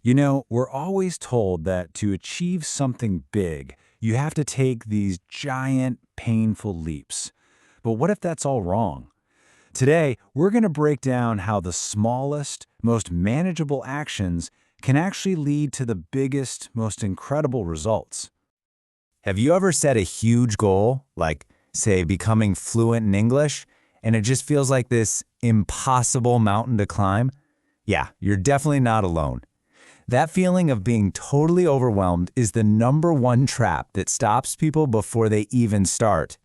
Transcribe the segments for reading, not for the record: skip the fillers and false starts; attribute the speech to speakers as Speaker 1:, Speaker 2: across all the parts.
Speaker 1: You know, we're always told that to achieve something big, you have to take these giant, painful leaps. But what if that's all wrong? Today, we're going to break down how the smallest, most manageable actions can actually lead to the biggest, most incredible results. Have you ever set a huge goal, like, say, becoming fluent in English, and it just feels like this impossible mountain to climb? Yeah, you're definitely not alone. That feeling of being totally overwhelmed is the #1 trap that stops people before they even start.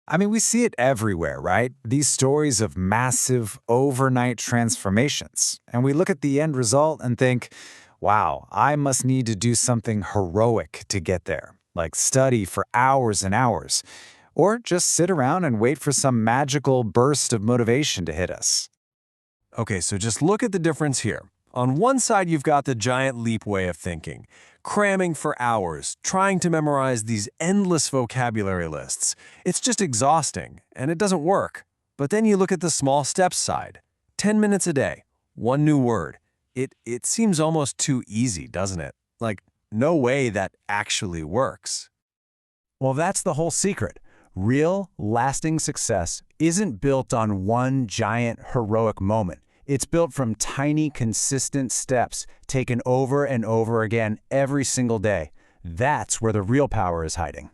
Speaker 1: I mean, we see it everywhere, right? These stories of massive overnight transformations. And we look at the end result and think, wow, I must need to do something heroic to get there, like study for hours and hours, or just sit around and wait for some magical burst of motivation to hit us.
Speaker 2: Okay, so just look at the difference here. On one side, you've got the giant leap way of thinking, cramming for hours, trying to memorize these endless vocabulary lists. It's just exhausting, and it doesn't work. But then you look at the small steps side. 10 minutes a day, one new word. It seems almost too easy, doesn't it? Like, no way that actually works.
Speaker 1: Well, that's the whole secret. Real, lasting success isn't built on one giant, heroic moment. It's built from tiny, consistent steps taken over and over again every single day. That's where the real power is hiding.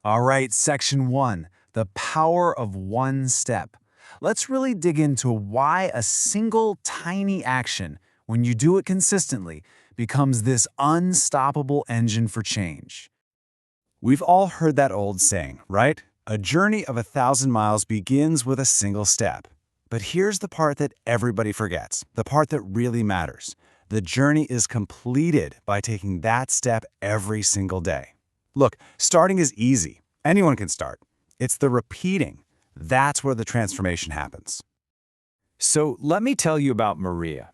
Speaker 1: All right, section 1, the power of one step. Let's really dig into why a single tiny action, when you do it consistently, becomes this unstoppable engine for change. We've all heard that old saying, right? A journey of 1,000 miles begins with a single step. But here's the part that everybody forgets, the part that really matters. The journey is completed by taking that step every single day. Look, starting is easy. Anyone can start. It's the repeating. That's where the transformation happens. So let me tell you about Maria.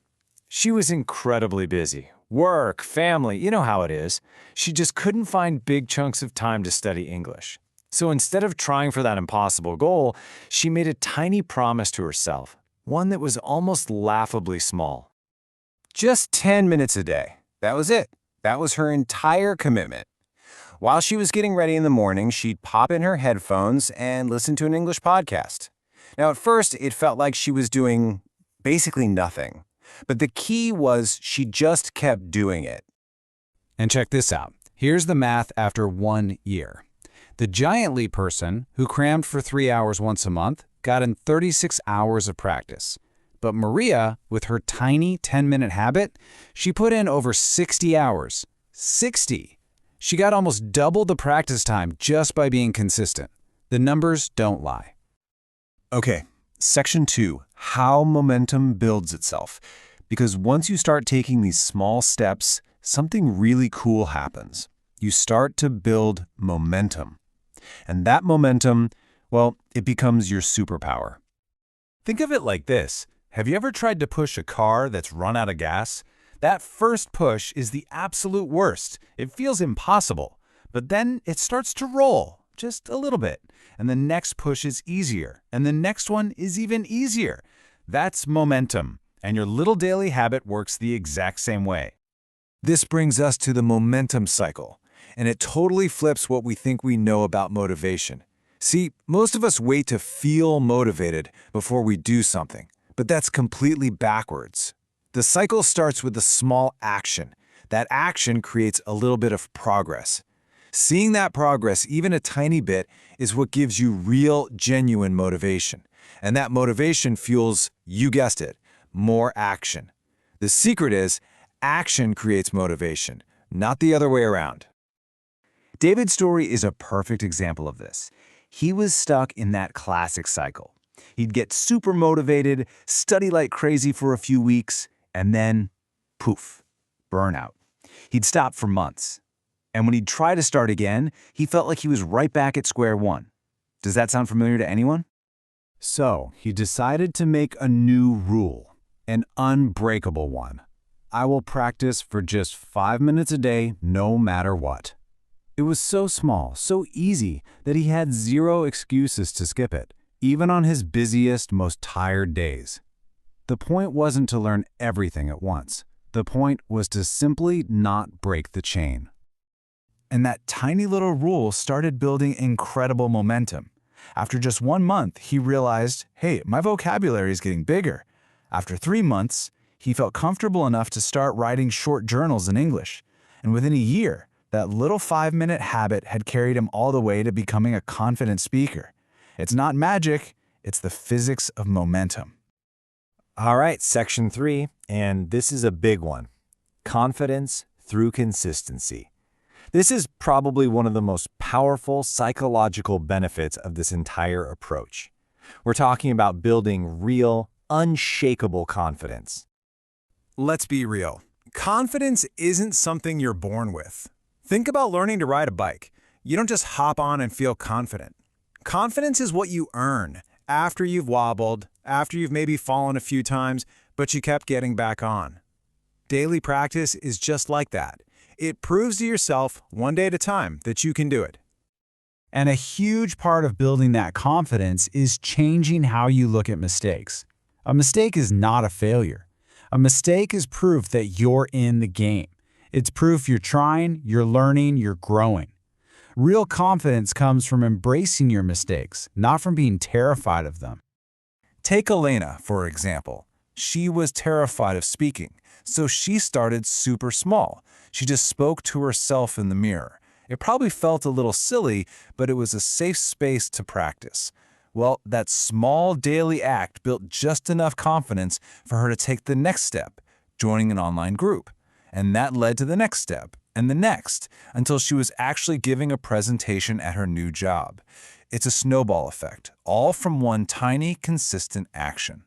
Speaker 1: She was incredibly busy. Work, family, you know how it is. She just couldn't find big chunks of time to study English. So instead of trying for that impossible goal, she made a tiny promise to herself, one that was almost laughably small. Just 10 minutes a day. That was it. That was her entire commitment. While she was getting ready in the morning, she'd pop in her headphones and listen to an English podcast. Now, at first, it felt like she was doing basically nothing. But the key was she just kept doing it. And check this out. Here's the math after 1 year. The giant leap person, who crammed for 3 hours once a month, got in 36 hours of practice. But Maria, with her tiny 10-minute habit, she put in over 60 hours. 60! She got almost double the practice time just by being consistent. The numbers don't lie.
Speaker 2: Okay, section 2, how momentum builds itself. Because once you start taking these small steps, something really cool happens. You start to build momentum. And that momentum, well, it becomes your superpower. Think of it like this. Have you ever tried to push a car that's run out of gas? That first push is the absolute worst. It feels impossible. But then it starts to roll, just a little bit. And the next push is easier. And the next one is even easier. That's momentum. And your little daily habit works the exact same way. This brings us to the momentum cycle. And it totally flips what we think we know about motivation. See, most of us wait to feel motivated before we do something, but that's completely backwards. The cycle starts with a small action. That action creates a little bit of progress. Seeing that progress, even a tiny bit, is what gives you real, genuine motivation. And that motivation fuels, you guessed it, more action. The secret is, action creates motivation, not the other way around. David's story is a perfect example of this. He was stuck in that classic cycle. He'd get super motivated, study like crazy for a few weeks, and then, poof, burnout. He'd stop for months. And when he'd try to start again, he felt like he was right back at square one. Does that sound familiar to anyone? So, he decided to make a new rule, an unbreakable one. I will practice for just 5 minutes a day, no matter what. It was so small, so easy, that he had zero excuses to skip it, even on his busiest, most tired days. The point wasn't to learn everything at once.
Speaker 1: The point was to simply not break the chain.
Speaker 3: And that tiny little rule started building incredible momentum. After just 1 month, he realized, hey, my vocabulary is getting bigger. After 3 months, he felt comfortable enough to start writing short journals in English. And within a year, that little 5-minute habit had carried him all the way to becoming a confident speaker. It's not magic, it's the physics of momentum.
Speaker 2: All right, section 3, and this is a big one. Confidence through consistency. This is probably one of the most powerful psychological benefits of this entire approach. We're talking about building real, unshakable confidence.
Speaker 1: Let's be real. Confidence isn't something you're born with. Think about learning to ride a bike. You don't just hop on and feel confident. Confidence is what you earn after you've wobbled, after you've maybe fallen a few times, but you kept getting back on. Daily practice is just like that. It proves to yourself, one day at a time, that you can do it.
Speaker 3: And a huge part of building that confidence is changing how you look at mistakes. A mistake is not a failure. A mistake is proof that you're in the game. It's proof you're trying, you're learning, you're growing. Real confidence comes from embracing your mistakes, not from being terrified of them.
Speaker 1: Take Elena, for example. She was terrified of speaking, so she started super small. She just spoke to herself in the mirror. It probably felt a little silly, but it was a safe space to practice. Well, that small daily act built just enough confidence for her to take the next step, joining an online group. And that led to the next step, and the next, until she was actually giving a presentation at her new job. It's a snowball effect, all from one tiny, consistent action.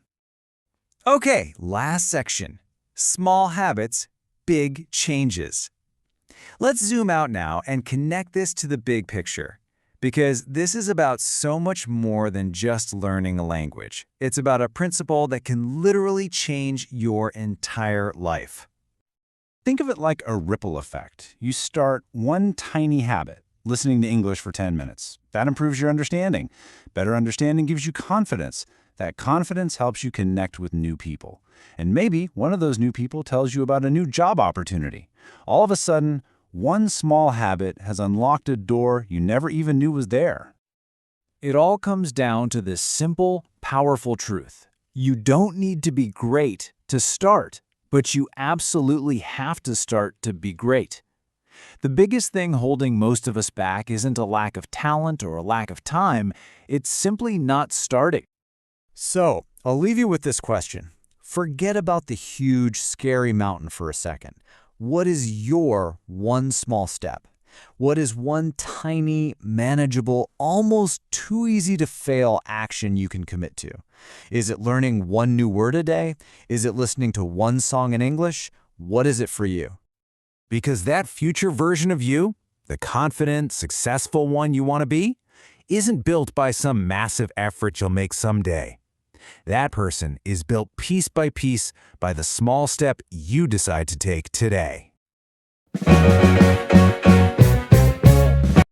Speaker 3: Okay, last section. Small habits, big changes. Let's zoom out now and connect this to the big picture, because this is about so much more than just learning a language. It's about a principle that can literally change your entire life.
Speaker 1: Think of it like a ripple effect. You start one tiny habit, listening to English for 10 minutes. That improves your understanding. Better understanding gives you confidence. That confidence helps you connect with new people. And maybe one of those new people tells you about a new job opportunity. All of a sudden, one small habit has unlocked a door you never even knew was there.
Speaker 3: It all comes down to this simple, powerful truth. You don't need to be great to start, but you absolutely have to start to be great. The biggest thing holding most of us back isn't a lack of talent or a lack of time, it's simply not starting. So, I'll leave you with this question. Forget about the huge, scary mountain for a second. What is your one small step? What is one tiny, manageable, almost too easy to fail action you can commit to? Is it learning one new word a day? Is it listening to one song in English? What is it for you? Because that future version of you, the confident, successful one you want to be, isn't built by some massive effort you'll make someday. That person is built piece by piece by the small step you decide to take today.